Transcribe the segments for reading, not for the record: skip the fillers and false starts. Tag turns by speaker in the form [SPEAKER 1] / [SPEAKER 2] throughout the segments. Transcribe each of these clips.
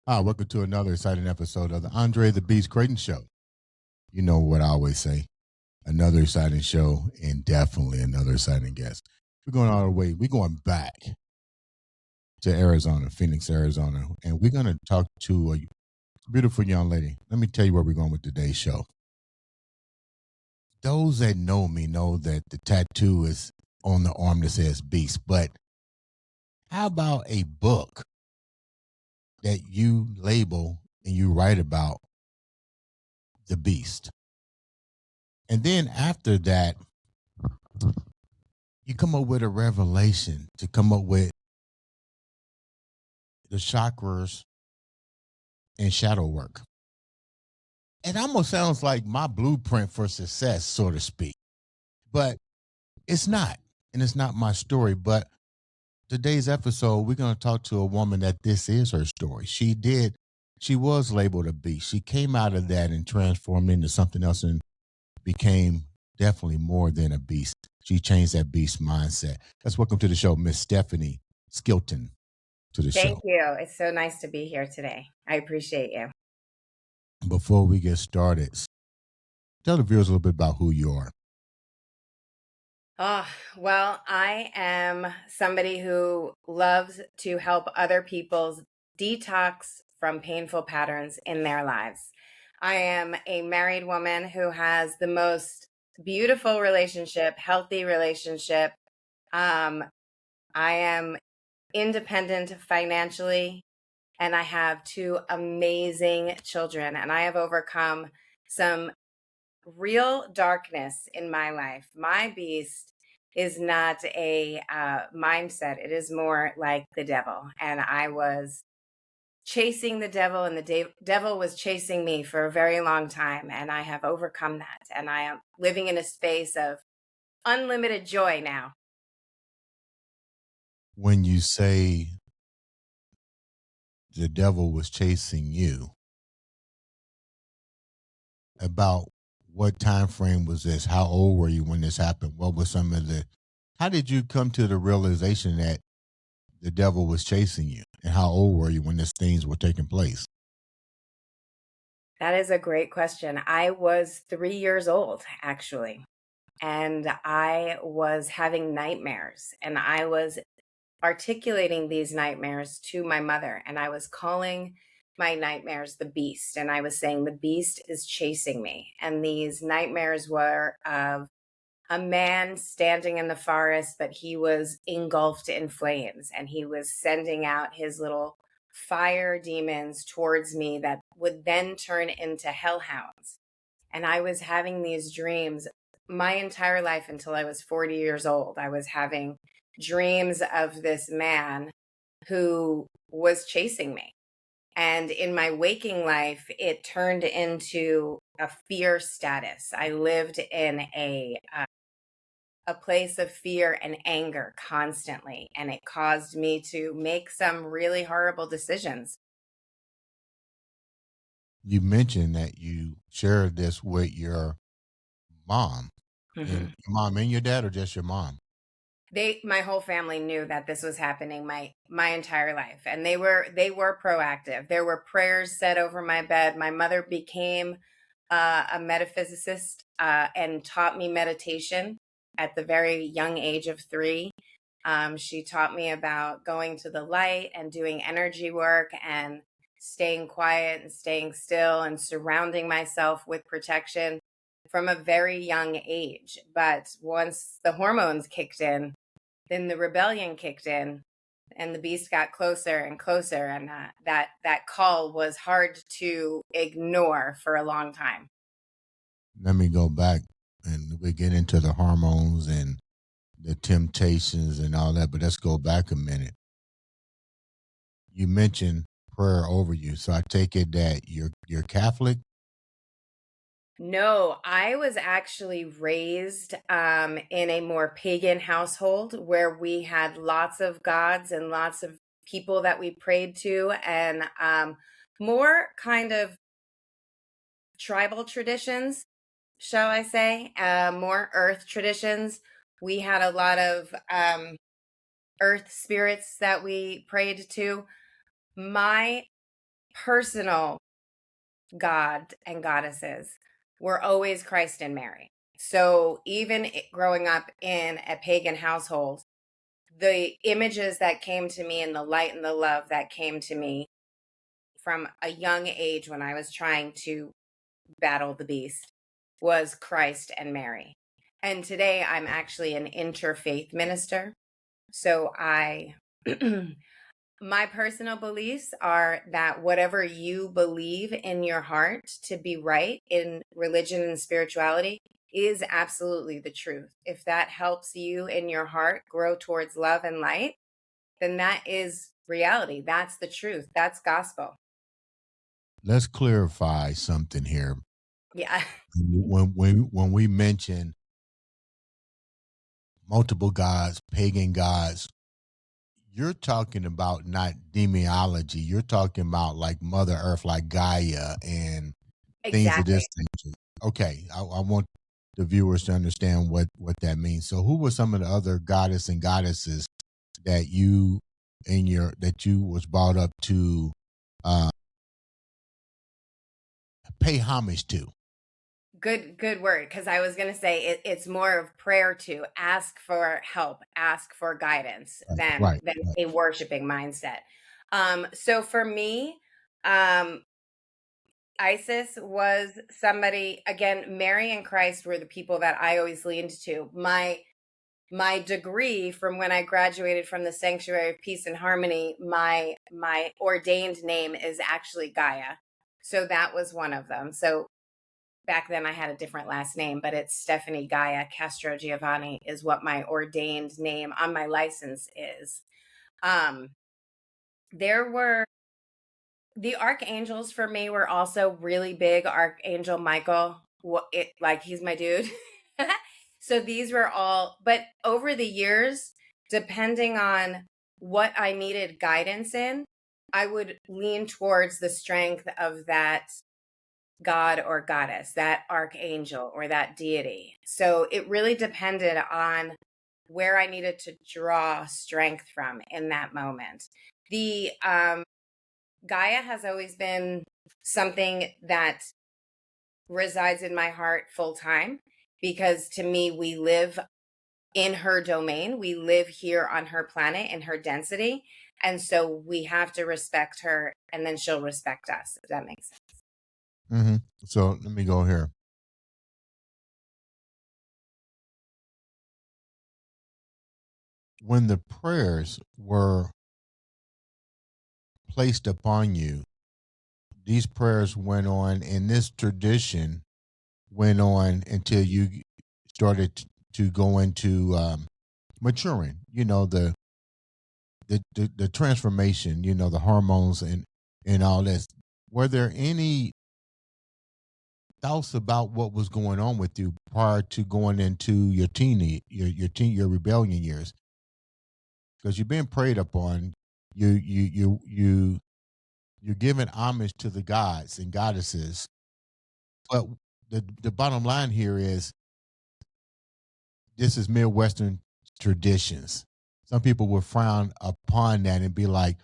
[SPEAKER 1] Hi, welcome to another exciting episode of the Andre the Beast Creighton Show. You know what I always say, another exciting show and definitely another exciting guest. We're going all the way, we're going back to Arizona, Phoenix, Arizona, and we're going to talk to a beautiful young lady. Let me tell you where we're going with today's show. Those that know me know that the tattoo is on the arm that says Beast, but how about a book that you label and you write about the Beast? And then after that, you come up with a revelation to come up with the chakras and shadow work. It almost sounds like my blueprint for success, so to speak, but it's not. And it's not my story. But today's episode, we're going to talk to a woman that this is her story. She was labeled a beast. She came out of that and transformed into something else and became definitely more than a beast. She changed that beast mindset. Let's welcome to the show, Miss Stefani Skilton, to the
[SPEAKER 2] Thank
[SPEAKER 1] show.
[SPEAKER 2] you. It's so nice to be here today. I appreciate you.
[SPEAKER 1] Before we get started, tell the viewers a little bit about who you are.
[SPEAKER 2] Oh, well, I am somebody who loves to help other people's detox from painful patterns in their lives. I am a married woman who has the most beautiful relationship, healthy relationship. Um, I am independent financially, and I have two amazing children, and I have overcome some real darkness in my life. My beast is not a mindset, it is more like the devil. And I was chasing the devil, and the devil was chasing me for a very long time. And I have overcome that. And I am living in a space of unlimited joy now.
[SPEAKER 1] When you say the devil was chasing you, about what time frame was this? How old were you when this happened? What was some of the how did you come to the realization that the devil was chasing you? And how old were you when these things were taking place?
[SPEAKER 2] That is a great question. I was 3 years old, actually. And I was having nightmares, and I was articulating these nightmares to my mother, and I was calling my nightmares the beast, and I was saying the beast is chasing me. And these nightmares were of a man standing in the forest, but he was engulfed in flames, and he was sending out his little fire demons towards me that would then turn into hellhounds. And I was having these dreams my entire life until I was 40 years old. I was having dreams of this man who was chasing me. And in my waking life, it turned into a fear status. I lived in a place of fear and anger constantly, and it caused me to make some really horrible decisions.
[SPEAKER 1] You mentioned that you shared this with your mom. And
[SPEAKER 2] Mhm.
[SPEAKER 1] your mom and your dad or just your mom?
[SPEAKER 2] My whole family knew that this was happening my entire life, and they were proactive. There were prayers said over my bed. My mother became a metaphysicist and taught me meditation at the very young age of 3. She taught me about going to the light and doing energy work and staying quiet and staying still and surrounding myself with protection from a very young age. But once the hormones kicked in, then the rebellion kicked in, and the beast got closer and closer, and that call was hard to ignore for a long time.
[SPEAKER 1] Let me go back and we get into the hormones and the temptations and all that, but let's go back a minute. You mentioned prayer over you. So I take it that you're Catholic.
[SPEAKER 2] No, I was actually raised in a more pagan household where we had lots of gods and lots of people that we prayed to, and more kind of tribal traditions, shall I say, more earth traditions. We had a lot of earth spirits that we prayed to. My personal god and goddesses were always Christ and Mary. So even growing up in a pagan household, the images that came to me and the light and the love that came to me from a young age when I was trying to battle the beast was Christ and Mary. And today I'm actually an interfaith minister. So I my personal beliefs are that whatever you believe in your heart to be right in religion and spirituality is absolutely the truth. If that helps you in your heart grow towards love and light, then that is reality. That's the truth. That's gospel.
[SPEAKER 1] Let's clarify something here.
[SPEAKER 2] Yeah.
[SPEAKER 1] When we mention multiple gods, pagan gods, you're talking about not demonology. You're talking about like Mother Earth, like Gaia, and things of
[SPEAKER 2] Exactly.
[SPEAKER 1] this nature. Okay, I want the viewers to understand what that means. So, who were some of the other goddess and goddesses that you that you was brought up to uh, pay homage to?
[SPEAKER 2] Good word. Because I was going to say it's more of prayer to ask for help, ask for guidance
[SPEAKER 1] Right,
[SPEAKER 2] than
[SPEAKER 1] right.
[SPEAKER 2] a worshiping mindset. So for me, um, Isis was somebody, again, Mary and Christ were the people that I always leaned to. My degree from when I graduated from the Sanctuary of Peace and Harmony, my ordained name is actually Gaia. So that was one of them. So back then I had a different last name, but it's Stefani Gaia Castro Giovanni is what my ordained name on my license is. Um, there were the archangels for me were also really big. Archangel Michael, like he's my dude. So these were all, but over the years, depending on what I needed guidance in, I would lean towards the strength of that god or goddess, that archangel or that deity. So it really depended on where I needed to draw strength from in that moment. The Gaia has always been something that resides in my heart full time because to me, we live in her domain. We live here on her planet in her density. And so we have to respect her and then she'll respect us, if that makes sense.
[SPEAKER 1] Hmm. So let me go here. When the prayers were placed upon you, these prayers went on, and this tradition went on until you started to go into maturing. You know the transformation. You know the hormones and all this. Were there any thoughts about what was going on with you prior to going into your your rebellion years? Because you're being preyed upon. You you're giving homage to the gods and goddesses. But the bottom line here is this is Midwestern traditions. Some people would frown upon that and be like,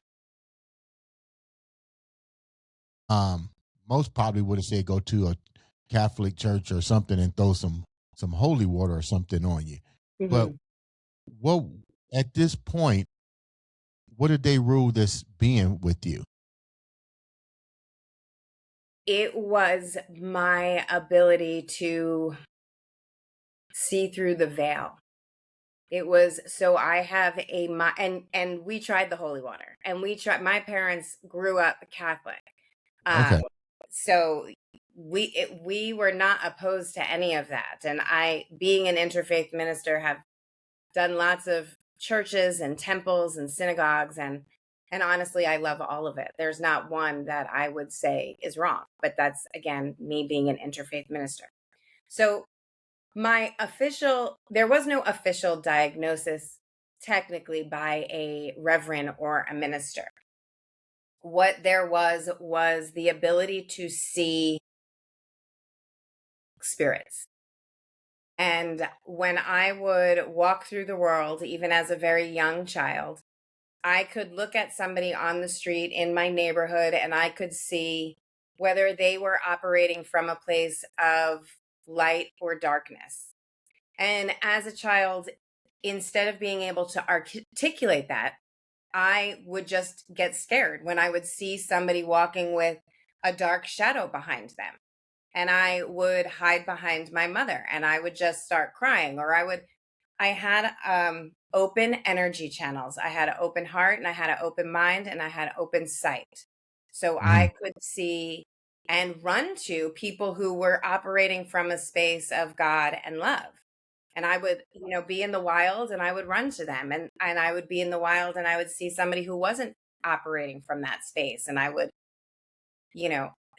[SPEAKER 1] um, most probably would have said go to a Catholic church or something and throw some holy water or something on you. But
[SPEAKER 2] Mhm.
[SPEAKER 1] what at this point, what did they rule this being with you?
[SPEAKER 2] It was my ability to see through the veil. It was so I have and we tried the holy water and we tried my parents grew up Catholic.
[SPEAKER 1] Okay.
[SPEAKER 2] Um so we were not opposed to any of that. And I, being an interfaith minister, have done lots of churches and temples and synagogues and honestly I love all of it. There's not one that I would say is wrong, but that's again me being an interfaith minister. So there was no official diagnosis technically by a reverend or a minister. What there was the ability to see spirits. And when I would walk through the world, even as a very young child, I could look at somebody on the street in my neighborhood and I could see whether they were operating from a place of light or darkness. And as a child, instead of being able to articulate that, I would just get scared when I would see somebody walking with a dark shadow behind them. And I would hide behind my mother and I would just start crying, or I had open energy channels. I had an open heart and I had an open mind and I had open sight. So
[SPEAKER 1] Mhm.
[SPEAKER 2] I could see and run to people who were operating from a space of God and love. And I would, be in the wild and I would run to them, and I would be in the wild and I would see somebody who wasn't operating from that space and I would,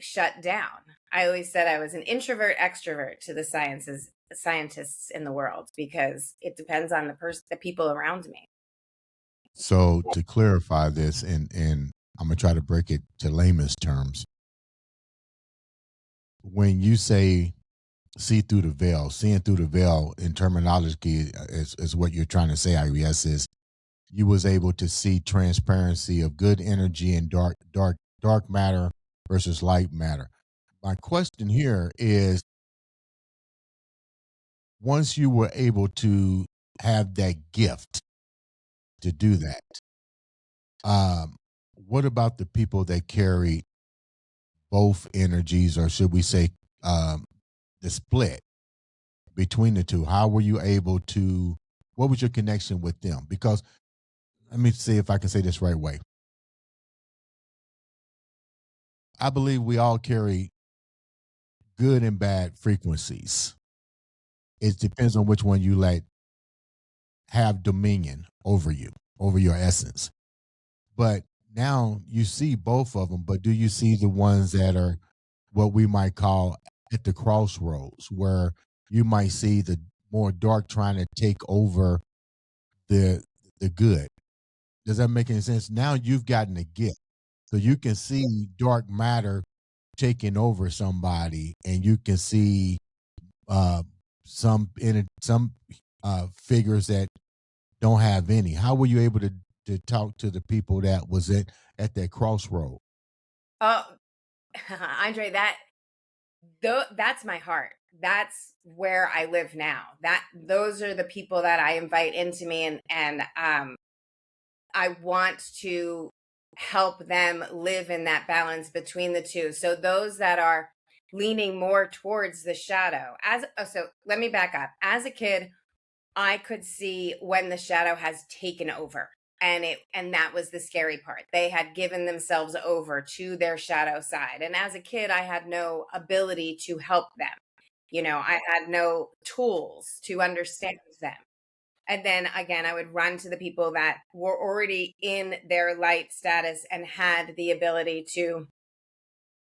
[SPEAKER 2] shut down. I always said I was an introvert extrovert to the scientists in the world, because it depends on the people around me.
[SPEAKER 1] So to clarify this, and I'm gonna try to break it to layman's terms. When you say see through the veil, seeing through the veil in terminology is what you're trying to say, I guess, is you was able to see transparency of good energy and dark matter versus light matter. My question here is, once you were able to have that gift to do that, um, what about the people that carry both energies, or should we say, um, the split between the two? How were you able to? What was your connection with them? Because let me see if I can say this right way. I believe we all carry good and bad frequencies. It depends on which one you let have dominion over you, over your essence. But now you see both of them, but do you see the ones that are what we might call at the crossroads, where you might see the more dark trying to take over the good? Does that make any sense? Now you've gotten a gift. So you can see dark matter taking over somebody, and you can see uh, some figures that don't have any. How were you able to talk to the people that was at that crossroad?
[SPEAKER 2] Oh, Andre, that's my heart. That's where I live now. Those are the people that I invite into me, and I want to help them live in that balance between the two. So those that are leaning more towards the shadow, so let me back up. As a kid, I could see when the shadow has taken over. And that was the scary part. They had given themselves over to their shadow side. And as a kid, I had no ability to help them. I had no tools to understand them. And then again, I would run to the people that were already in their light status and had the ability to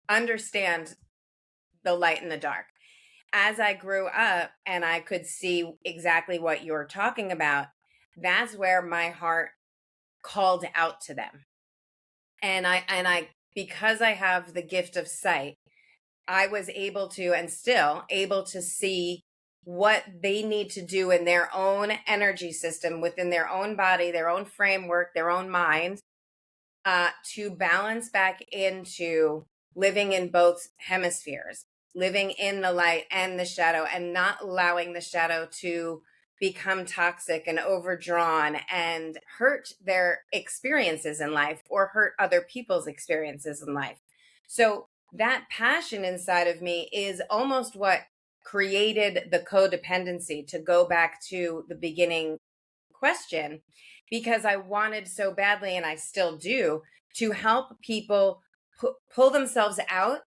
[SPEAKER 2] understand the light and the dark. As I grew up and I could see exactly what you're talking about, that's where my heart called out to them. And I because I have the gift of sight, I was able to, and still able to, see what they need to do in their own energy system, within their own body, their own framework, their own mind, to balance back into living in both hemispheres, living in the light and the shadow, and not allowing the shadow to become toxic and overdrawn and hurt their experiences in life or hurt other people's experiences in life. So, that passion inside of me is almost what created the codependency, to go back to the beginning question, because I wanted so badly, and I still do, to help people pull themselves out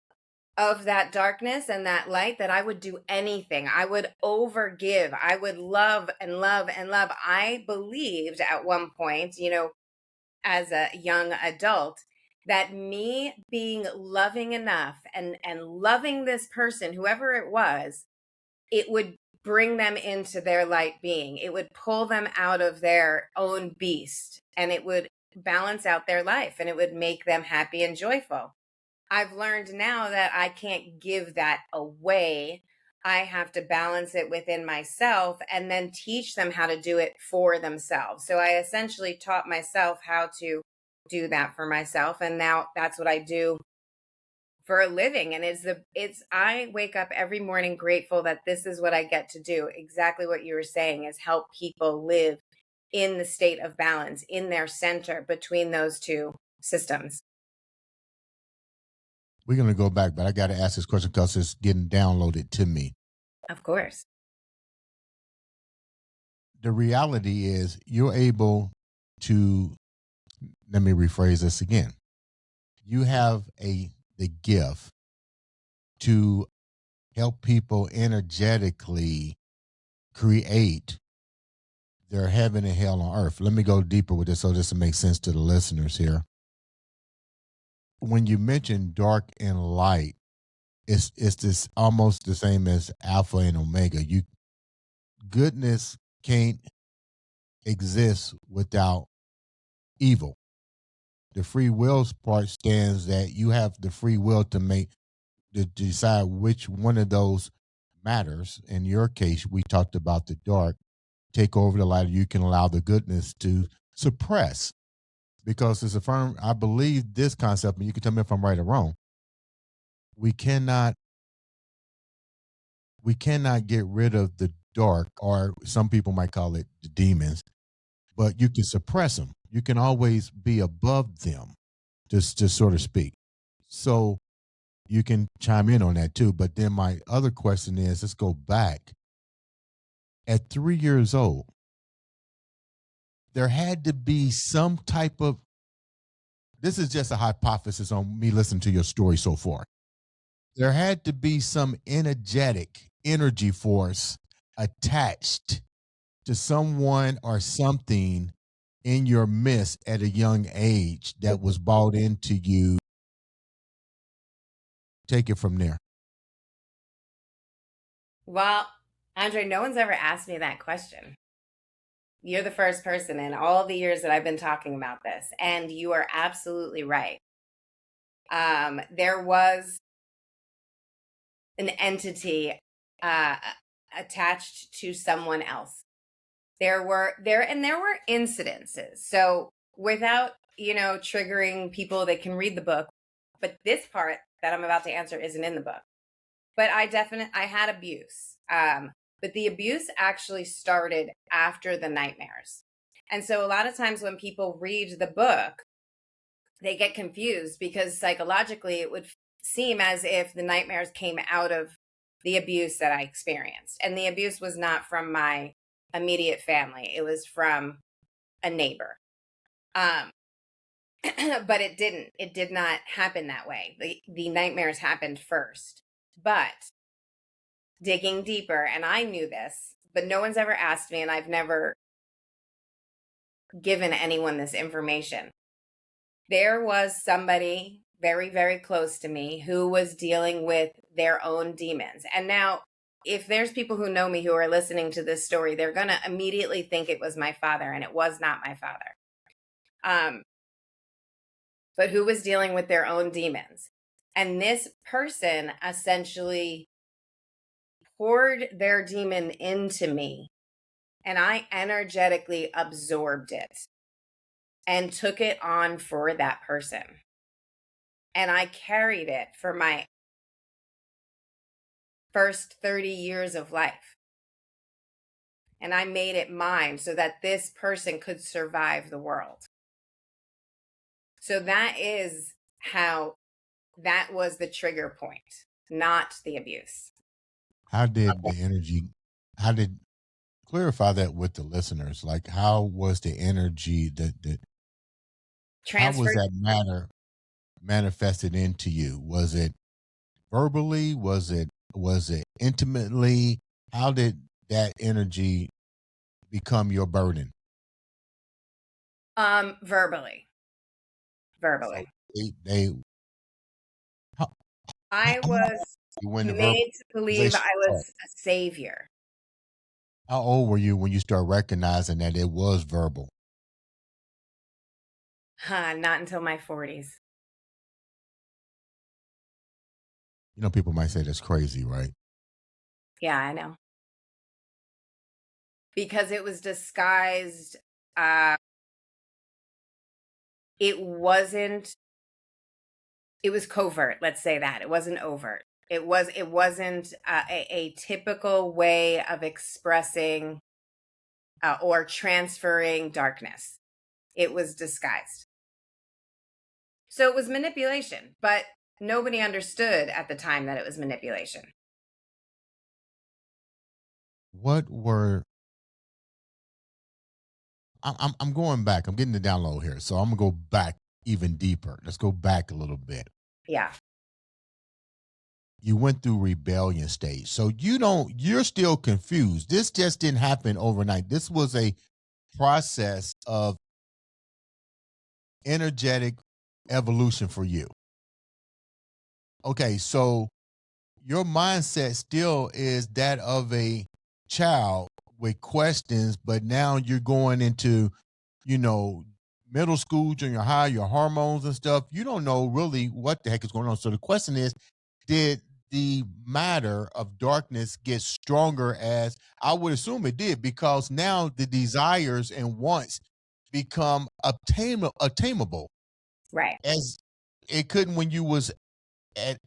[SPEAKER 2] of that darkness and that light, that I would do anything. I would overgive. I would love and love and love. I believed at one point, as a young adult, that me being loving enough and loving this person, whoever it was, it would bring them into their light being. It would pull them out of their own beast, and it would balance out their life, and it would make them happy and joyful. I've learned now that I can't give that away. I have to balance it within myself and then teach them how to do it for themselves. So I essentially taught myself how to do that for myself. And now that's what I do for a living. And I wake up every morning grateful that this is what I get to do. Exactly what you were saying is help people live in the state of balance, in their center between those two systems.
[SPEAKER 1] We're going to go back, but I got to ask this question because it's getting downloaded to me.
[SPEAKER 2] Of course.
[SPEAKER 1] The reality is you're able to, let me rephrase this again. You have the gift to help people energetically create their heaven and hell on earth. Let me go deeper with this so this will make sense to the listeners here. When you mention dark and light, it's this almost the same as alpha and omega. Goodness can't exist without evil. The free will part stands that you have the free will to decide which one of those matters. In your case, we talked about the dark take over the light. You can allow the goodness to suppress because it's affirmed. I believe this concept, and you can tell me if I'm right or wrong. We cannot get rid of the dark, or some people might call it the demons, but you can suppress them. You can always be above them, just to sort of speak. So you can chime in on that too. But then my other question is, let's go back. At 3 years old, there had to be some type of, this is just a hypothesis on me listening to your story so far. There had to be some energetic energy force attached to someone or something in your midst at a young age that was bought into you. Take it from there.
[SPEAKER 2] Well, Andre, no one's ever asked me that question. You're the first person in all the years that I've been talking about this, and you are absolutely right. There was an entity attached to someone else. There were incidences. So without, triggering people that can read the book, but this part that I'm about to answer isn't in the book. But I had abuse. But the abuse actually started after the nightmares. And so a lot of times when people read the book, they get confused because psychologically it would seem as if the nightmares came out of the abuse that I experienced. And the abuse was not from my immediate family. It was from a neighbor. But it didn't. It did not happen that way. The nightmares happened first. But digging deeper, and I knew this, but no one's ever asked me, and I've never given anyone this information. There was somebody very, very close to me who was dealing with their own demons. And now, if there's people who know me who are listening to this story, they're going to immediately think it was my father, and it was not my father. But who was dealing with their own demons. And this person essentially poured their demon into me, and I energetically absorbed it and took it on for that person. And I carried it for my first 30 years of life. And I made it mine so that this person could survive the world. So that is how that was the trigger point, not the abuse.
[SPEAKER 1] How did the energy, how did, clarify that with the listeners? Like, how was the energy how was
[SPEAKER 2] Transferred.
[SPEAKER 1] that matter manifested into you? Was it verbally? Was it intimately? How did that energy become your burden?
[SPEAKER 2] Verbally.
[SPEAKER 1] So they how,
[SPEAKER 2] I
[SPEAKER 1] how
[SPEAKER 2] was
[SPEAKER 1] when the
[SPEAKER 2] made to believe
[SPEAKER 1] verbalization
[SPEAKER 2] I
[SPEAKER 1] started?
[SPEAKER 2] was a savior.
[SPEAKER 1] How old were you when you started recognizing that it was verbal?
[SPEAKER 2] Not until my 40s.
[SPEAKER 1] You know, people might say that's crazy, right?
[SPEAKER 2] Yeah, I know. Because it was disguised, uh, it wasn't it was covert, let's say that. It wasn't overt. It wasn't a typical way of expressing or transferring darkness. It was disguised. So it was manipulation, but nobody understood at the time that it was manipulation.
[SPEAKER 1] What were I'm going back. I'm getting the download here. So I'm gonna go back even deeper. Let's go back a little bit.
[SPEAKER 2] Yeah.
[SPEAKER 1] You went through rebellion stage. So you're still confused. This just didn't happen overnight. This was a process of energetic evolution for you. Okay, so your mindset still is that of a child with questions, but now you're going into, you know, middle school, junior high, your hormones and stuff. You don't know really what the heck is going on. So the question is, did the matter of darkness get stronger? As I would assume it did, because now the desires and wants become attainable
[SPEAKER 2] Right.
[SPEAKER 1] as it couldn't when you was at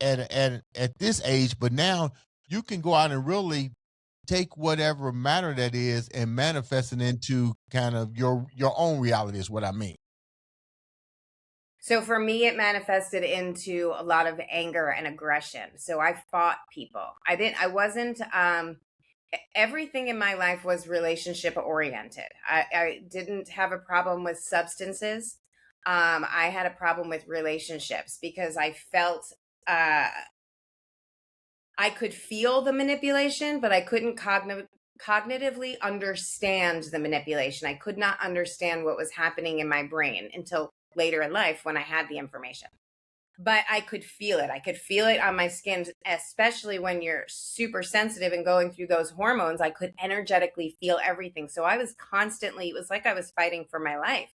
[SPEAKER 1] this age, but now you can go out and really take whatever matter that is and manifest it into kind of your own reality is what I mean.
[SPEAKER 2] So for me, it manifested into a lot of anger and aggression. So I fought people. I wasn't, everything in my life was relationship oriented. I didn't have a problem with substances. I had a problem with relationships because I felt, uh, I could feel the manipulation, but I couldn't cognitively understand the manipulation. I could not understand what was happening in my brain until later in life when I had the information. But I could feel it. I could feel it on my skin, especially when you're super sensitive and going through those hormones. I could energetically feel everything. So I was constantly, it was like I was fighting for my life.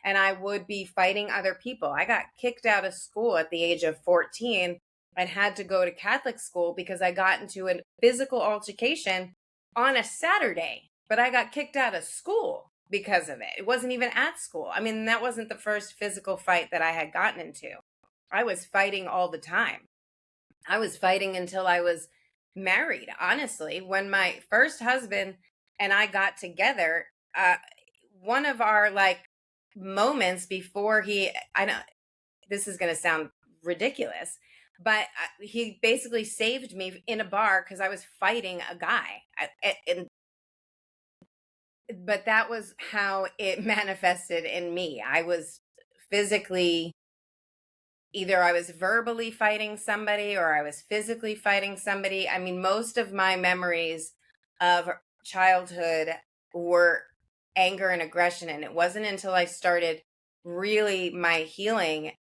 [SPEAKER 2] And I would be fighting other people. I got kicked out of school at the age of 14 and had to go to Catholic school because I got into a physical altercation on a Saturday, but I got kicked out of school because of it. It wasn't even at school. I mean, that wasn't the first physical fight that I had gotten into. I was fighting all the time. I was fighting until I was married, honestly. When my first husband and I got together, one of our like moments before I know this is going to sound ridiculous, but he basically saved me in a bar because I was fighting a guy. But that was how it manifested in me. I was physically, either I was verbally fighting somebody or I was physically fighting somebody. I mean, most of my memories of childhood were anger and aggression. And it wasn't until I started really my healing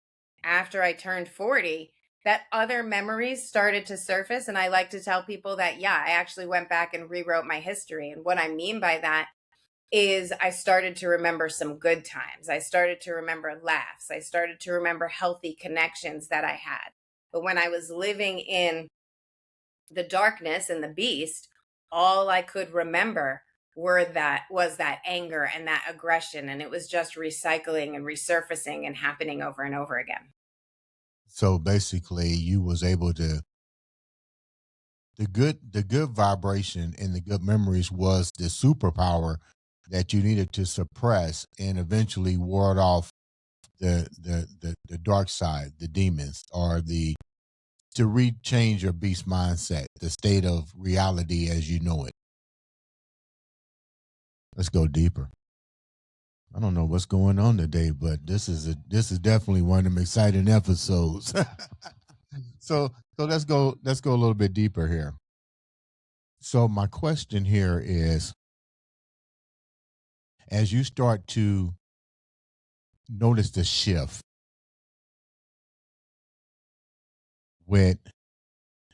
[SPEAKER 2] after I turned 40 that other memories started to surface. And I like to tell people that, yeah, I actually went back and rewrote my history. And what I mean by that is I started to remember some good times. I started to remember laughs. I started to remember healthy connections that I had. But when I was living in the darkness and the beast, all I could remember was that anger and that aggression, and it was just recycling and resurfacing and happening over and over again.
[SPEAKER 1] So basically you was able to the good vibration and the good memories was the superpower that you needed to suppress and eventually ward off the dark side, the demons, or the to rechange your beast mindset, the state of reality as you know it. Let's go deeper. I don't know what's going on today, but this is definitely one of them exciting episodes. So let's go a little bit deeper here. So my question here is, as you start to notice the shift with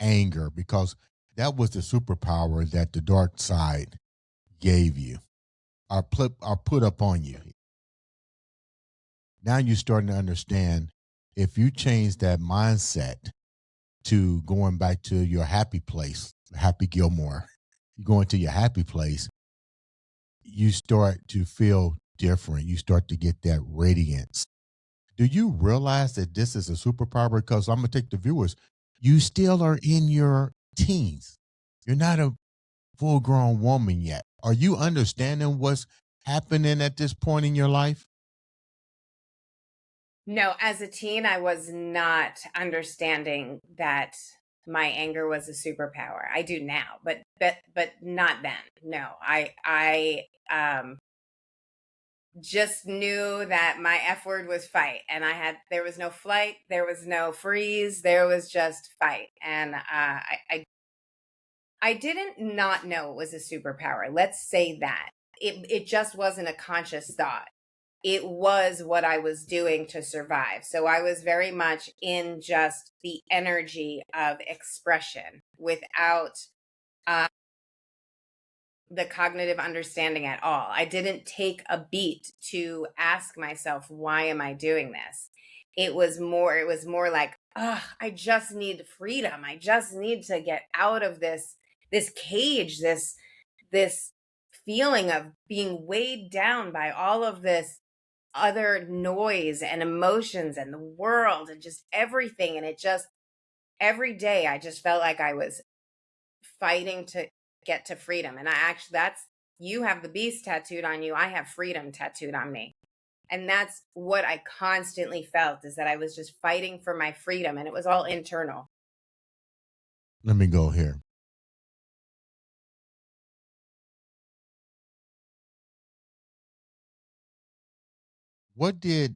[SPEAKER 1] anger, because that was the superpower that the dark side gave you, or put upon you. Now you're starting to understand, if you change that mindset, to going back to your happy place, Happy Gilmore. You go into your happy place, you start to feel different. You start to get that radiance. Do you realize that this is a superpower? Because I'm gonna take the viewers. You still are in your teens. You're not a full grown woman yet. Are you understanding what's happening at this point in your life?
[SPEAKER 2] No, as a teen, I was not understanding that my anger was a superpower. I do now, but not then. No, I just knew that my F word was fight, and there was no flight, there was no freeze, there was just fight, and I didn't not know it was a superpower. Let's say that it just wasn't a conscious thought. It was what I was doing to survive. So I was very much in just the energy of expression without uh, the cognitive understanding at all. I didn't take a beat to ask myself, why am I doing this? It was more like, oh, I just need freedom. I just need to get out of this cage, this feeling of being weighed down by all of this other noise and emotions and the world and just everything. And it just, every day, I just felt like I was fighting to get to freedom. And I actually, you have the beast tattooed on you. I have freedom tattooed on me. And that's what I constantly felt, is that I was just fighting for my freedom, and it was all internal.
[SPEAKER 1] Let me go here. What did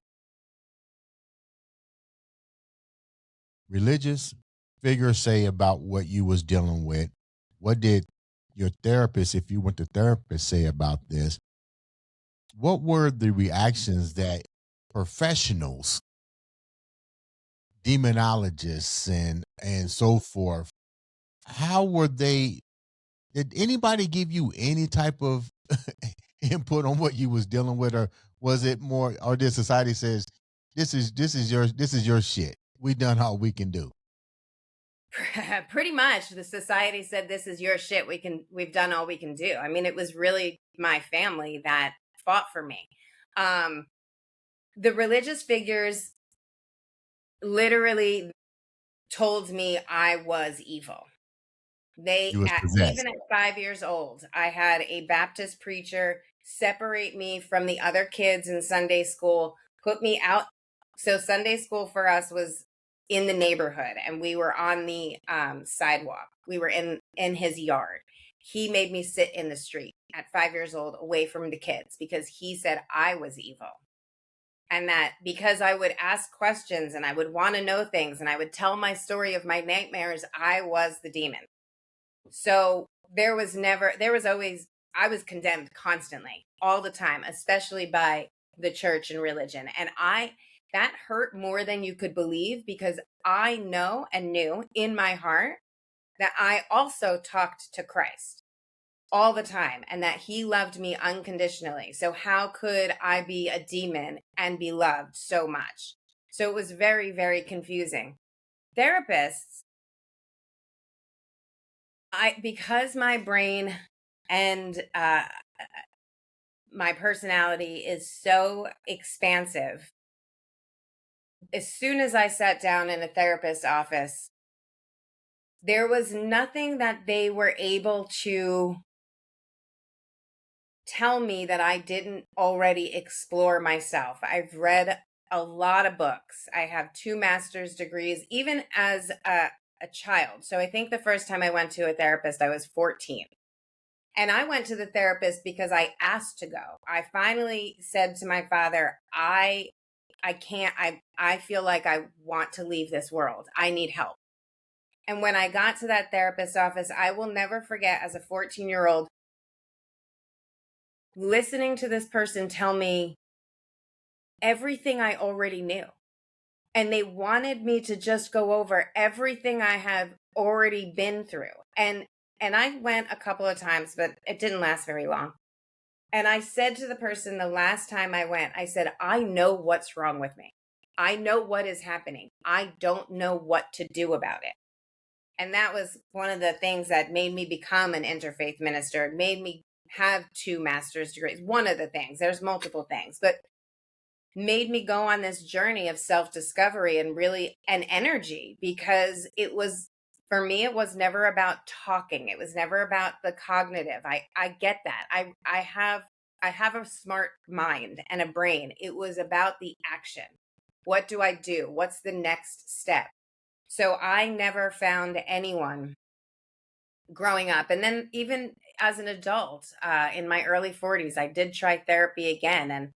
[SPEAKER 1] religious figures say about what you was dealing with? What did your therapist, if you went to therapist, say about this? What were the reactions that professionals, demonologists, and so forth, how were they? Did anybody give you any type of input on what you was dealing with, or was it more? Or did society says this is your shit? We done all we can do.
[SPEAKER 2] Pretty much, the society said, this is your shit. We've done all we can do. I mean, it was really my family that fought for me. Um, the religious figures literally told me I was evil.
[SPEAKER 1] You was
[SPEAKER 2] Even
[SPEAKER 1] possessed.
[SPEAKER 2] at 5 years old, I had a Baptist preacher separate me from the other kids in Sunday school, put me out. So Sunday school for us was in the neighborhood, and we were on the sidewalk. We were in his yard. He made me sit in the street at 5 years old, away from the kids, because he said I was evil. And that because I would ask questions and I would want to know things and I would tell my story of my nightmares, I was the demon. So there was always, I was condemned constantly, all the time, especially by the church and religion. And that hurt more than you could believe, because I know and knew in my heart that I also talked to Christ all the time and that he loved me unconditionally. So how could I be a demon and be loved so much? So it was very, very confusing. Therapists, because my brain and my personality is so expansive, as soon as I sat down in a therapist's office, there was nothing that they were able to tell me that I didn't already explore myself. I've read a lot of books. I have 2 master's degrees, even as a child. So I think the first time I went to a therapist, I was 14. And I went to the therapist because I asked to go. I finally said to my father, I can't, I feel like I want to leave this world. I need help. And when I got to that therapist's office, I will never forget, as a 14-year-old, listening to this person tell me everything I already knew. And they wanted me to just go over everything I have already been through. And I went a couple of times, but it didn't last very long. And I said to the person the last time I went, I said, I know what's wrong with me. I know what is happening. I don't know what to do about it. And that was one of the things that made me become an interfaith minister. It made me have 2 master's degrees. One of the things, there's multiple things, but made me go on this journey of self-discovery and really an energy, because it was, for me, it was never about talking. It was never about the cognitive. I get that. I have a smart mind and a brain. It was about the action. What do I do? What's the next step? So I never found anyone growing up. And then even as an adult, in my early 40s, I did try therapy again. And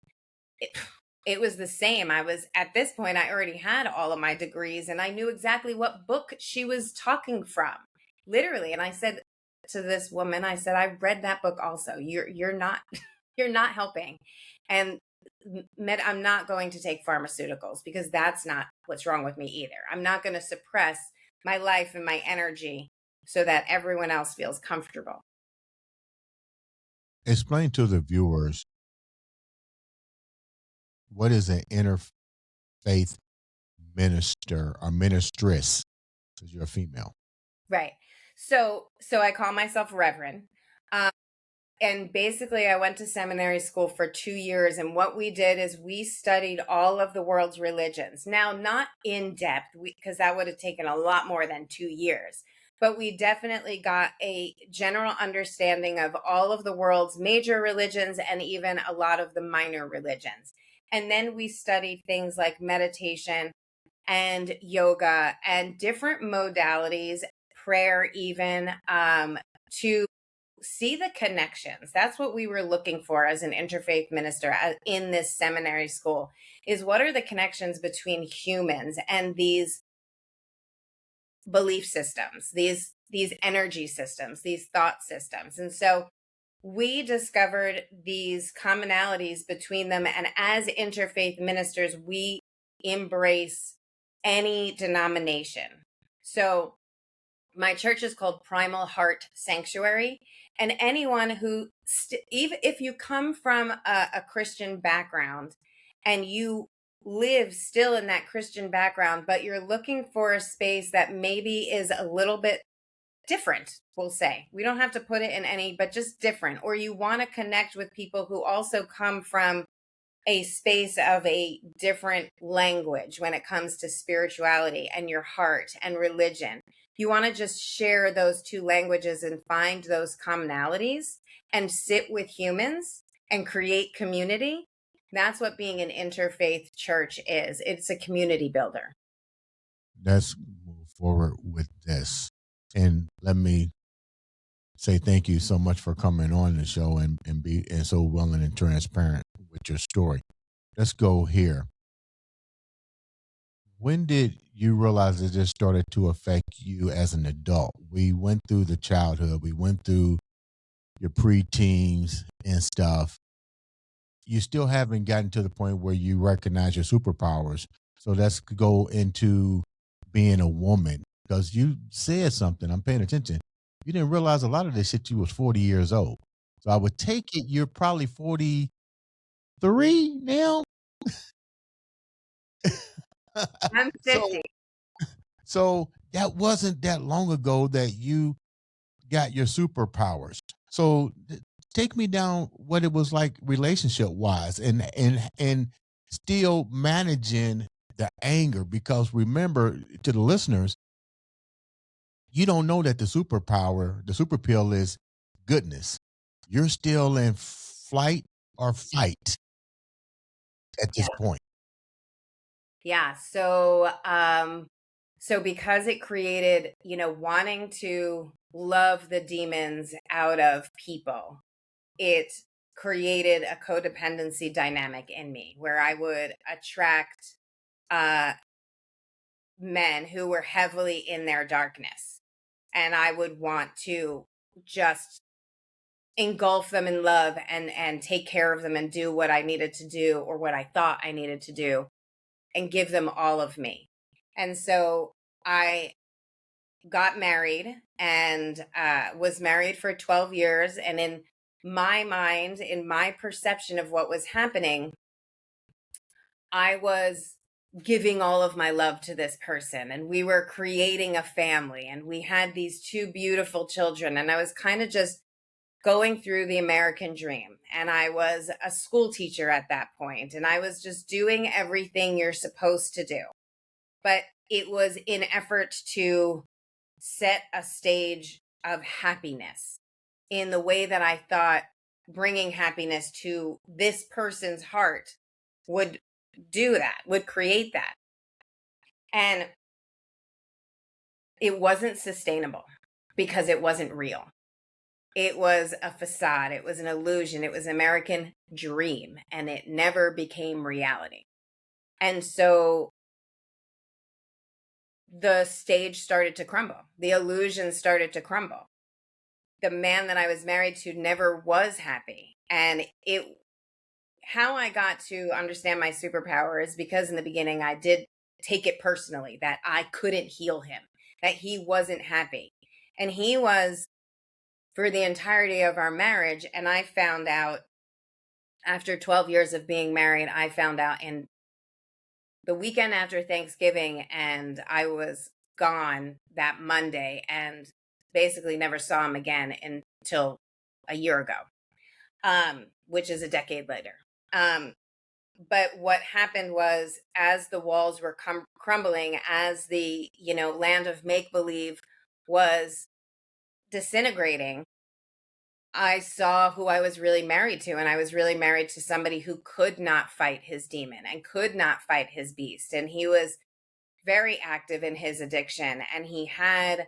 [SPEAKER 2] it was the same. I was, at this point, I already had all of my degrees and I knew exactly what book she was talking from, literally. And I said to this woman, I said, I read that book also. You're not, you're not helping. And I'm not going to take pharmaceuticals, because that's not what's wrong with me either. I'm not going to suppress my life and my energy so that everyone else feels comfortable.
[SPEAKER 1] Explain to the viewers, what is an interfaith minister or ministress? Because you're a female.
[SPEAKER 2] Right. So I call myself Reverend. Um, and basically, I went to seminary school for 2 years. And what we did is we studied all of the world's religions. Now, not in depth, because that would have taken a lot more than 2 years. But we definitely got a general understanding of all of the world's major religions and even a lot of the minor religions. And then we studied things like meditation and yoga and different modalities, prayer, even, to see the connections. That's what we were looking for as an interfaith minister in this seminary school, is what are the connections between humans and these belief systems, these energy systems, these thought systems. And so we discovered these commonalities between them. And as interfaith ministers, we embrace any denomination. So my church is called Primal Heart Sanctuary. And anyone who, even if you come from a Christian background and you live still in that Christian background, but you're looking for a space that maybe is a little bit different, we'll say. We don't have to put it in any, but just different. Or you want to connect with people who also come from a space of a different language when it comes to spirituality and your heart and religion. You want to just share those 2 languages and find those commonalities and sit with humans and create community. That's what being an interfaith church is. It's a community builder.
[SPEAKER 1] Let's move forward with this. And let me say thank you so much for coming on the show and so willing and transparent with your story. Let's go here. When did you realize that this started to affect you as an adult? We went through the childhood, we went through your preteens and stuff. You still haven't gotten to the point where you recognize your superpowers. So let's go into being a woman, because you said something. I'm paying attention. You didn't realize a lot of this shit. You was 40 years old. So I would take it you're probably 43 now.
[SPEAKER 2] I'm
[SPEAKER 1] so
[SPEAKER 2] 50.
[SPEAKER 1] so that wasn't that long ago that you got your superpowers. So take me down what it was like relationship wise, and still managing the anger, because remember, to the listeners, you don't know that the superpower, the super pill, is goodness. You're still in flight or fight at this
[SPEAKER 2] Yeah.
[SPEAKER 1] point.
[SPEAKER 2] Yeah. So because it created, wanting to love the demons out of people, it created a codependency dynamic in me where I would attract uh men who were heavily in their darkness, and I would want to just engulf them in love and take care of them and do what I needed to do, or what I thought I needed to do, and give them all of me. And so I got married and was married for 12 years. And in my mind, in my perception of what was happening, I was giving all of my love to this person, and we were creating a family, and we had these two beautiful children, and I was kind of just going through the American dream. And I was a school teacher at that point, and I was just doing everything you're supposed to do. But it was in effort to set a stage of happiness in the way that I thought bringing happiness to this person's heart would do that, would create that. And it wasn't sustainable because it wasn't real. It was a facade, it was an illusion, it was an American dream, and it never became reality. And so the stage started to crumble, the illusion started to crumble. The man that I was married to never was happy. And how I got to understand my superpower is because in the beginning I did take it personally that I couldn't heal him, that he wasn't happy. And he was for the entirety of our marriage. And I found out after 12 years of being married, I found out in the weekend after Thanksgiving, and I was gone that Monday and basically never saw him again until a year ago, which is a decade later. But what happened was, as the walls were crumbling, as the land of make believe was disintegrating, I saw who I was really married to, and I was really married to somebody who could not fight his demon and could not fight his beast, and he was very active in his addiction, and he had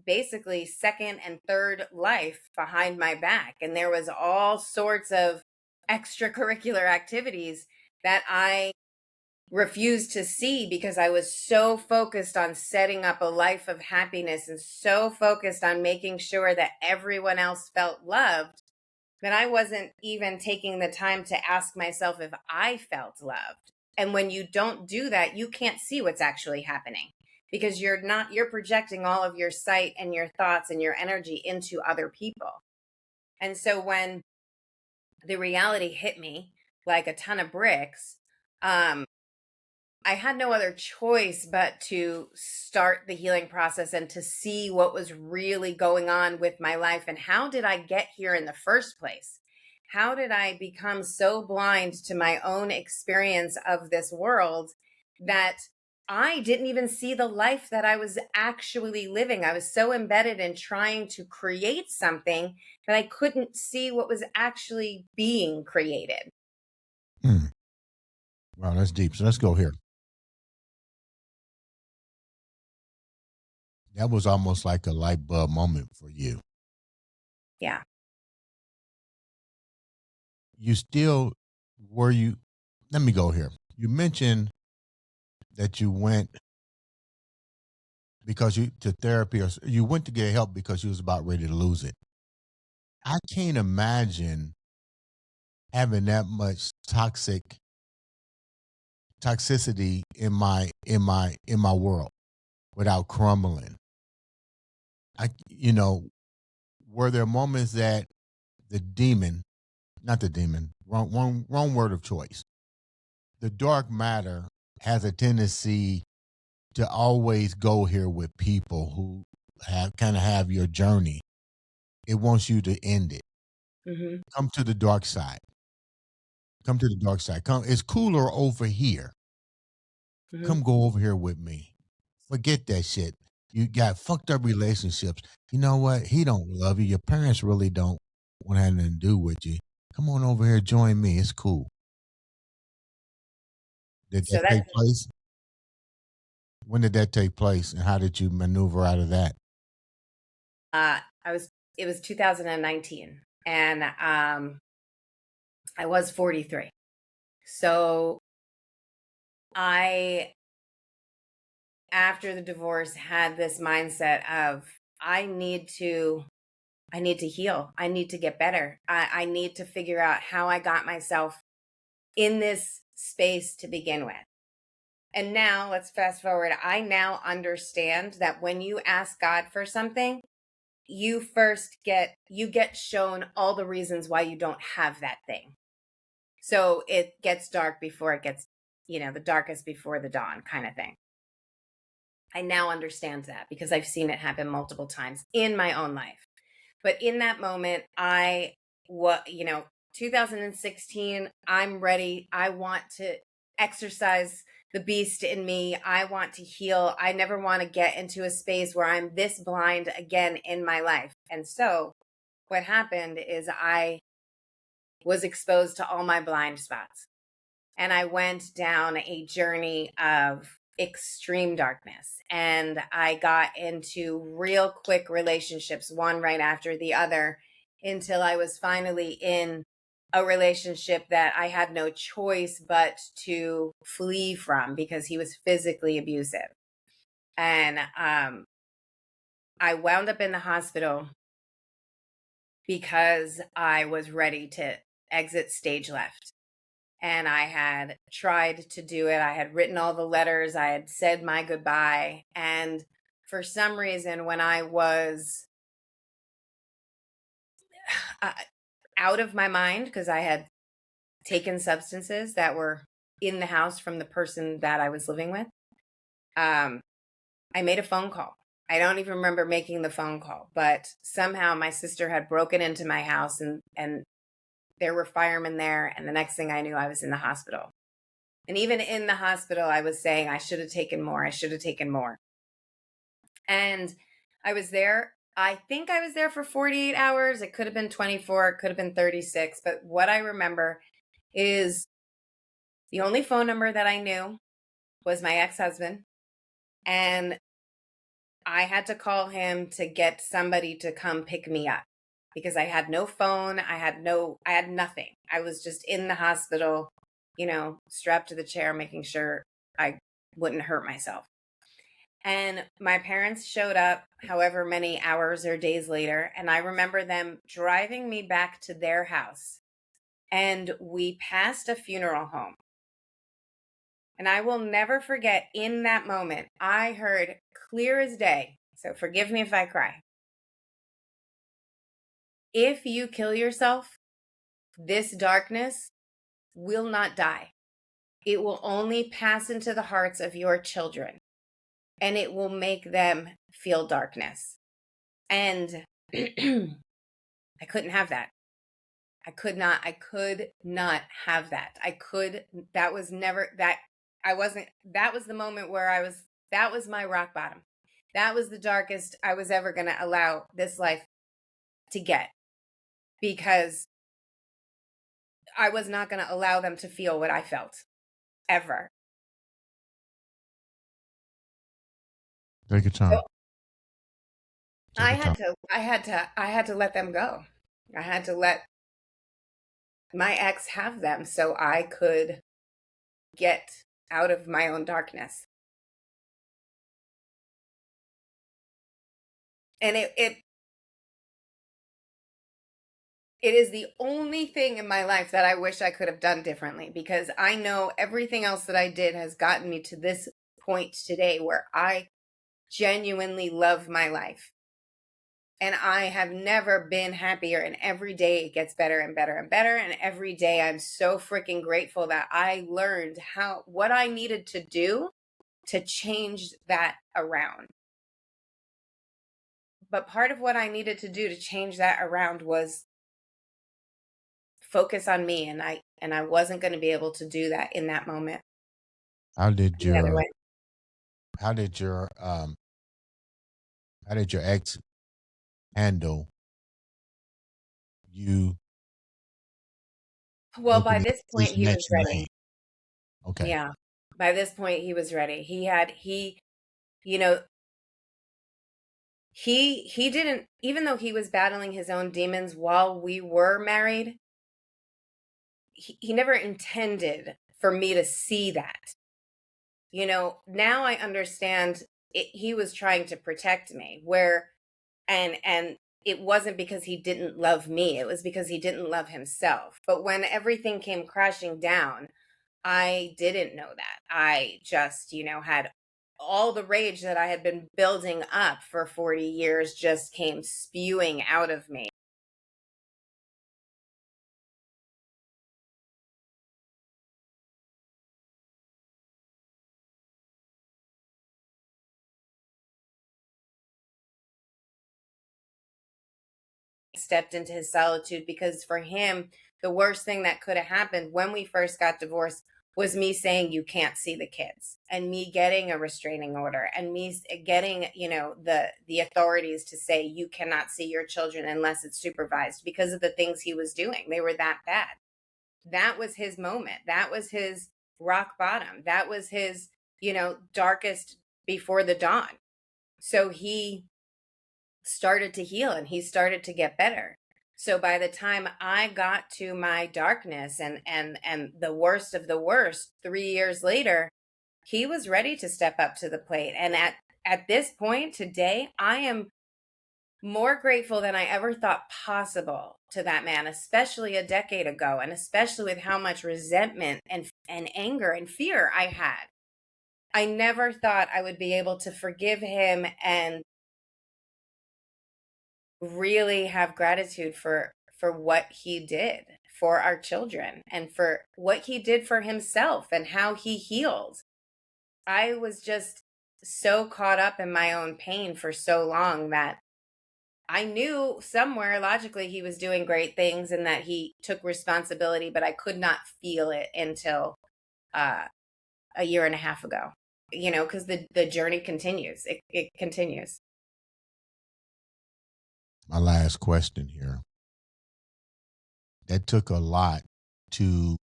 [SPEAKER 2] basically second and third life behind my back, and there was all sorts of extracurricular activities that I refused to see because I was so focused on setting up a life of happiness and so focused on making sure that everyone else felt loved that I wasn't even taking the time to ask myself if I felt loved. And when you don't do that, you can't see what's actually happening because you're projecting all of your sight and your thoughts and your energy into other people. And so when the reality hit me like a ton of bricks, I had no other choice but to start the healing process and to see what was really going on with my life and how did I get here in the first place? How did I become so blind to my own experience of this world that I didn't even see the life that I was actually living? I was so embedded in trying to create something that I couldn't see what was actually being created.
[SPEAKER 1] Hmm. Wow, that's deep. So let's go here. That was almost like a light bulb moment for you.
[SPEAKER 2] Yeah.
[SPEAKER 1] You still were you let me go here. You mentioned that you went because you to therapy or you went to get help because you was about ready to lose it. I can't imagine having that much toxicity in my world without crumbling. Were there moments that the demon, not the demon, wrong word of choice. The dark matter has a tendency to always go here with people who have your journey. It wants you to end it.
[SPEAKER 2] Hmm.
[SPEAKER 1] Come to the dark side. Come to the dark side. Come. It's cooler over here.
[SPEAKER 2] Hmm.
[SPEAKER 1] Come go over here with me. Forget that shit. You got fucked up relationships. You know what? He don't love you. Your parents really don't want to have nothing to do with you. Come on over here, join me. It's cool. Did that
[SPEAKER 2] So that
[SPEAKER 1] take place? When did that take place, and how did you maneuver out of that?
[SPEAKER 2] I was it was 2019 and I was 43. So I after the divorce had this mindset of I need to I need to heal. I need to get better. I need to figure out how I got myself in this space to begin with. And now let's fast forward. I now understand that when you ask God for something, you get shown all the reasons why you don't have that thing. So it gets dark before it gets the darkest before the dawn kind of thing. I now understand that because I've seen it happen multiple times in my own life. But in that moment, 2016, I'm ready. I want to exercise the beast in me. I want to heal. I never want to get into a space where I'm this blind again in my life. And so what happened is I was exposed to all my blind spots. And I went down a journey of extreme darkness. And I got into real quick relationships, one right after the other, until I was finally in a relationship that I had no choice but to flee from because he was physically abusive. And I wound up in the hospital because I was ready to exit stage left. And I had tried to do it. I had written all the letters. I had said my goodbye. And for some reason, when I was out of my mind, because I had taken substances that were in the house from the person that I was living with, I made a phone call. I don't even remember making the phone call, but somehow my sister had broken into my house and there were firemen there. And the next thing I knew, I was in the hospital. And even in the hospital, I was saying, I should have taken more. I should have taken more. And I was there. I think I was there for 48 hours. It could have been 24. It could have been 36. But what I remember is the only phone number that I knew was my ex-husband. And I had to call him to get somebody to come pick me up because I had no phone. I had nothing. I was just in the hospital, strapped to the chair, making sure I wouldn't hurt myself. And my parents showed up however many hours or days later. And I remember them driving me back to their house. And we passed a funeral home. And I will never forget in that moment, I heard clear as day. So forgive me if I cry. If you kill yourself, this darkness will not die. It will only pass into the hearts of your children, and it will make them feel darkness. And I couldn't have that. I could not have that. That was the moment where that was my rock bottom. That was the darkest I was ever going to allow this life to get, because I was not going to allow them to feel what I felt ever.
[SPEAKER 1] Take your time.
[SPEAKER 2] So I had to let them go. I had to let my ex have them so I could get out of my own darkness. And it is the only thing in my life that I wish I could have done differently, because I know everything else that I did has gotten me to this point today where I genuinely love my life. And I have never been happier, and every day it gets better and better and better. And every day I'm so freaking grateful that I learned what I needed to do to change that around. But part of what I needed to do to change that around was focus on me, and I wasn't going to be able to do that in that moment.
[SPEAKER 1] How did
[SPEAKER 2] The other
[SPEAKER 1] your
[SPEAKER 2] way.
[SPEAKER 1] how did your ex handle you
[SPEAKER 2] Well, by
[SPEAKER 1] opening
[SPEAKER 2] this
[SPEAKER 1] the
[SPEAKER 2] point
[SPEAKER 1] decision
[SPEAKER 2] he
[SPEAKER 1] that
[SPEAKER 2] was
[SPEAKER 1] you
[SPEAKER 2] ready.
[SPEAKER 1] made? Okay.
[SPEAKER 2] Yeah. By this point he was ready. You know, he didn't, even though he was battling his own demons while we were married, he never intended for me to see that. Now I understand he was trying to protect me, and it wasn't because he didn't love me. It was because he didn't love himself. But when everything came crashing down, I didn't know that. I just, had all the rage that I had been building up for 40 years just came spewing out of me. stepped into his solitude, because for him, the worst thing that could have happened when we first got divorced was me saying you can't see the kids, and me getting a restraining order, and me getting, the authorities to say you cannot see your children unless it's supervised, because of the things he was doing. They were that bad. That was his moment. That was his rock bottom. That was his, darkest before the dawn. So he started to heal and he started to get better. So by the time I got to my darkness and the worst of the worst 3 years later, he was ready to step up to the plate. And at this point today, I am more grateful than I ever thought possible to that man, especially a decade ago, and especially with how much resentment and anger and fear I had. I never thought I would be able to forgive him and really have gratitude for what he did for our children and for what he did for himself and how he healed. I was just so caught up in my own pain for so long that I knew somewhere logically he was doing great things and that he took responsibility, but I could not feel it until a year and a half ago, because the journey continues. It continues.
[SPEAKER 1] My last question here. That took a lot to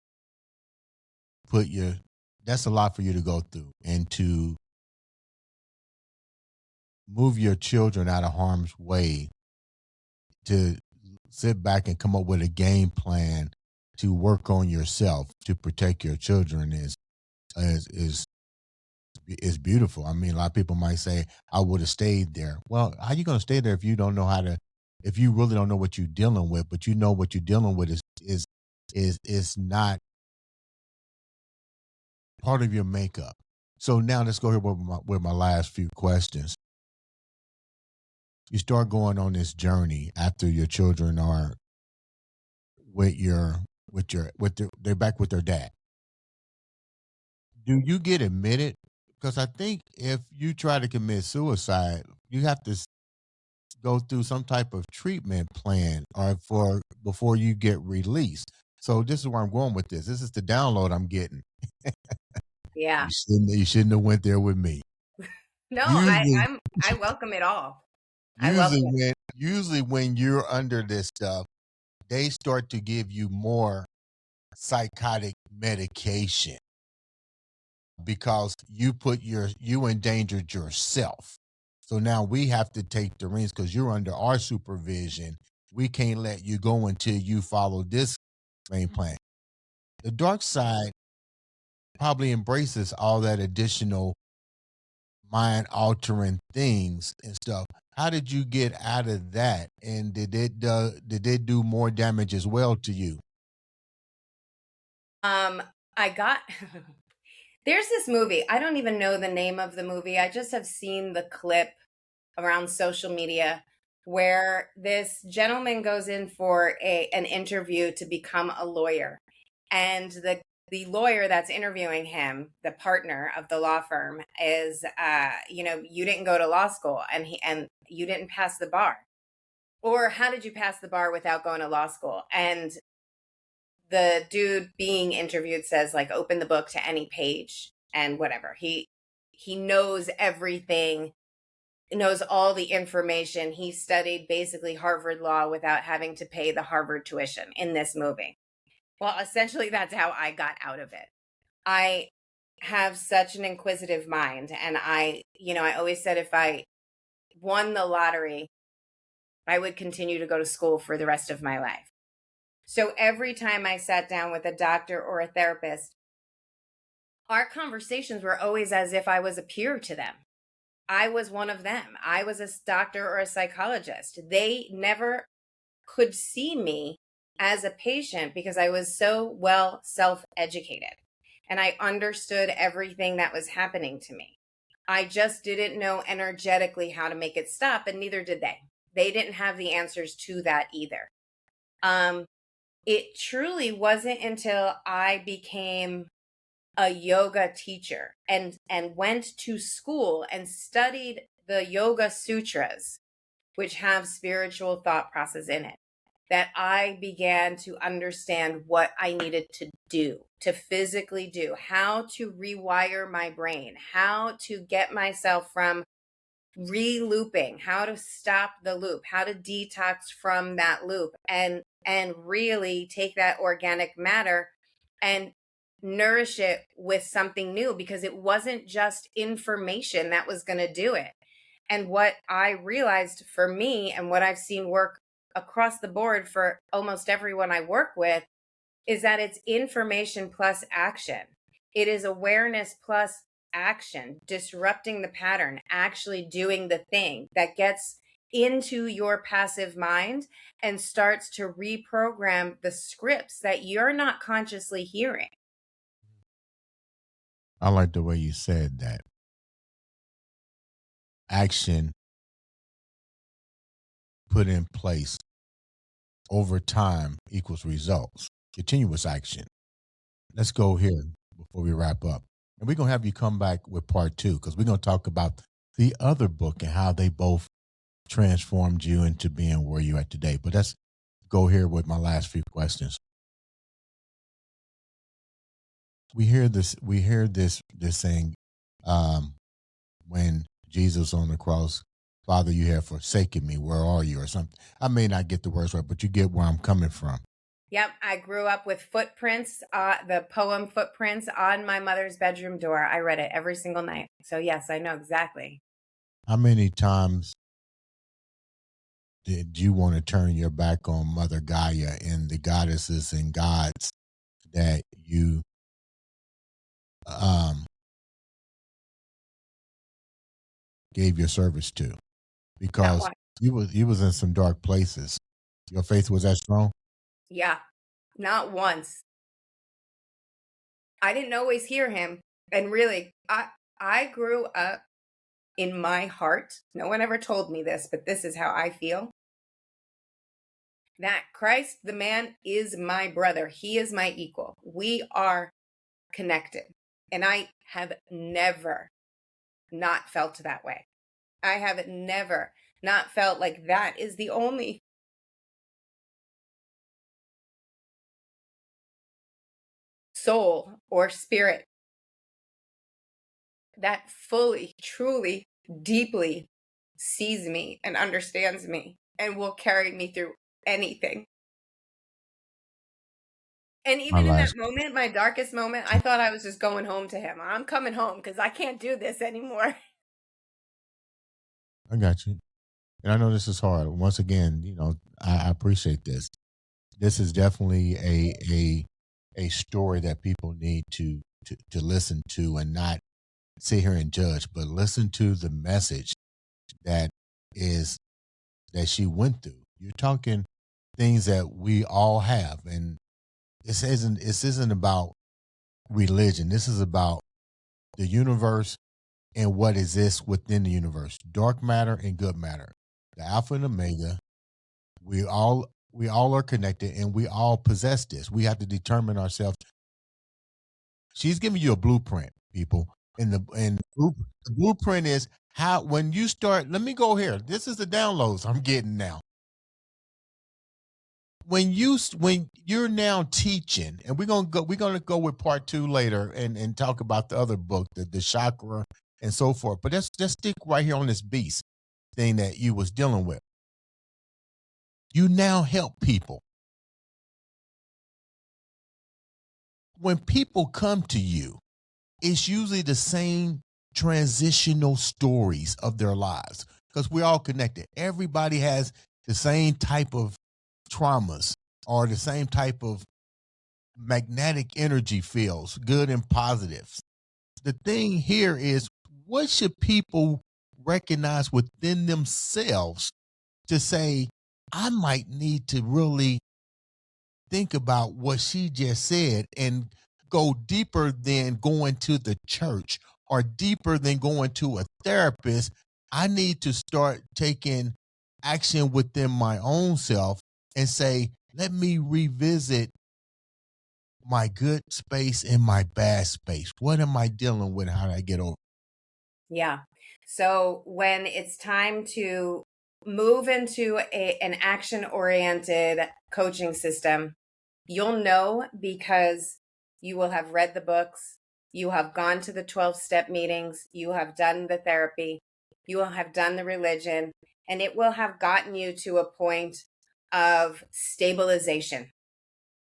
[SPEAKER 1] that's a lot for you to go through and to move your children out of harm's way, to sit back and come up with a game plan to work on yourself to protect your children is beautiful. I mean, a lot of people might say, I would have stayed there. Well, how you going to stay there if you don't know if you really don't know what you're dealing with, but you know what you're dealing with is not part of your makeup. So now let's go here with my last few questions. You start going on this journey after your children are they're back with their dad. Do you get admitted? Because I think if you try to commit suicide, you have to go through some type of treatment plan or for before you get released. So this is where I'm going with this. This is the download I'm getting.
[SPEAKER 2] Yeah.
[SPEAKER 1] You shouldn't have went there with me.
[SPEAKER 2] No,
[SPEAKER 1] Usually,
[SPEAKER 2] I welcome it all. I welcome
[SPEAKER 1] usually
[SPEAKER 2] it.
[SPEAKER 1] when you're under this stuff, they start to give you more psychotic medication because you endangered yourself. So now we have to take the reins because you're under our supervision. We can't let you go until you follow this game plan. The dark side probably embraces all that additional mind altering things and stuff. How did you get out of that? And did it do more damage as well to you?
[SPEAKER 2] I got there's this movie. I don't even know the name of the movie. I just have seen the clip around social media where this gentleman goes in for an interview to become a lawyer. And the lawyer that's interviewing him, the partner of the law firm, is you didn't go to law school and you didn't pass the bar. Or how did you pass the bar without going to law school? And the dude being interviewed says, like, open the book to any page and whatever. He knows everything, knows all the information. He studied basically Harvard law without having to pay the Harvard tuition in this movie. Well, essentially that's how I got out of it. I have such an inquisitive mind, and I always said if I won the lottery, I would continue to go to school for the rest of my life. So every time I sat down with a doctor or a therapist, our conversations were always as if I was a peer to them. I was one of them. I was a doctor or a psychologist. They never could see me as a patient because I was so well self-educated and I understood everything that was happening to me. I just didn't know energetically how to make it stop, and neither did they. They didn't have the answers to that either. It truly wasn't until I became a yoga teacher and went to school and studied the Yoga Sutras, which have spiritual thought process in it. that I began to understand what I needed to do, to physically do, how to rewire my brain, how to get myself from re-looping, how to stop the loop, how to detox from that loop, and really take that organic matter and nourish it with something new, because it wasn't just information that was going to do it. And what I realized for me, and what I've seen work across the board for almost everyone I work with, is that it's information plus action. It is awareness plus action, disrupting the pattern, actually doing the thing that gets into your passive mind and starts to reprogram the scripts that you're not consciously hearing.
[SPEAKER 1] I like the way you said that. Action put in place over time equals results. Continuous action. Let's go here before we wrap up. And we're going to have you come back with part two, because we're going to talk about the other book and how they both transformed you into being where you're at today. But let's go here with my last few questions. We hear this saying, when Jesus on the cross, Father, you have forsaken me, where are you, or something. I may not get the words right, but you get where I'm coming from.
[SPEAKER 2] Yep, I grew up with footprints, the poem Footprints on my mother's bedroom door. I read it every single night. So, yes, I know exactly.
[SPEAKER 1] How many times did you want to turn your back on Mother Gaia and the goddesses and gods that you um, gave your service to?
[SPEAKER 2] Not
[SPEAKER 1] Because
[SPEAKER 2] one.
[SPEAKER 1] you was in some dark places. Your faith was that strong.
[SPEAKER 2] Yeah, not once. I didn't always hear him. And really, I grew up in my heart. No one ever told me this, but this is how I feel. That Christ, the man, is my brother. He is my equal. We are connected. And I have never not felt that way. I have never not felt like that is the only soul or spirit that fully, truly, deeply sees me and understands me and will carry me through anything. And
[SPEAKER 1] My
[SPEAKER 2] even in that
[SPEAKER 1] last,
[SPEAKER 2] moment, my darkest moment, I thought I was just going home to him. I'm coming home because I can't do this anymore.
[SPEAKER 1] I got you. And I know this is hard. Once again, I appreciate this. This is definitely a story that people need to listen to, and not sit here and judge, but listen to the message that is that she went through. You're talking things that we all have, and this isn't about religion. This is about the universe and what exists within the universe. Dark matter and good matter. The alpha and omega. We all are connected, and we all possess this. We have to determine ourselves. She's giving you a blueprint, people. And the blueprint is how, when you start, let me go here. This is the downloads I'm getting now. When you're now teaching, and we're gonna go with part two later, and talk about the other book, the chakra and so forth. But let's just stick right here on this beast thing that you was dealing with. You now help people. When people come to you, it's usually the same transitional stories of their lives, because we're all connected. Everybody has the same type of traumas, or the same type of magnetic energy fields, good and positives. The thing here is, what should people recognize within themselves to say, I might need to really think about what she just said, and go deeper than going to the church, or deeper than going to a therapist. I need to start taking action within my own self and say, let me revisit my good space and my bad space. What am I dealing with? How do I get over?
[SPEAKER 2] Yeah. So when it's time to move into an action-oriented coaching system, you'll know because you will have read the books, you have gone to the 12-step meetings, you have done the therapy, you will have done the religion, and it will have gotten you to a point of stabilization.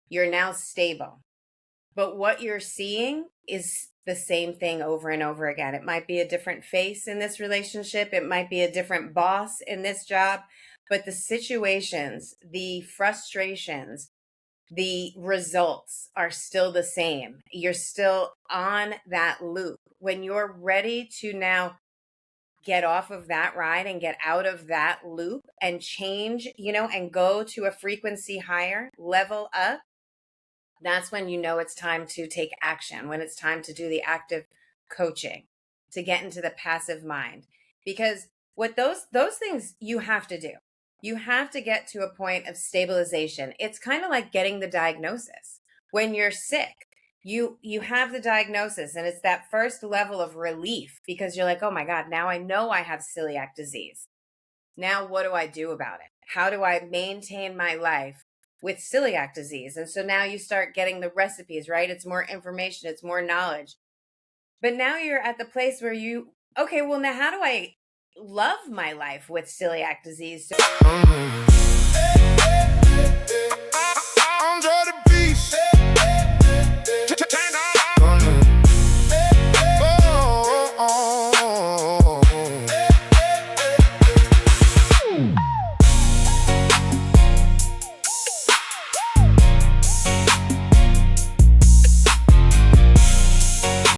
[SPEAKER 2] You're now stable. But what you're seeing is the same thing over and over again. It might be a different face in this relationship. It might be a different boss in this job, but the situations, the frustrations, the results are still the same. You're still on that loop. When you're ready to now get off of that ride and get out of that loop and change, and go to a frequency higher, level up, that's when you know it's time to take action, when it's time to do the active coaching, to get into the passive mind. Because what those things you have to do. You have to get to a point of stabilization. It's kind of like getting the diagnosis. When you're sick, you have the diagnosis, and it's that first level of relief because you're like, oh my God, now I know I have celiac disease. Now what do I do about it? How do I maintain my life with celiac disease? And so now you start getting the recipes, right? It's more information, it's more knowledge. But now you're at the place where okay, well, now how do I love my life with celiac disease?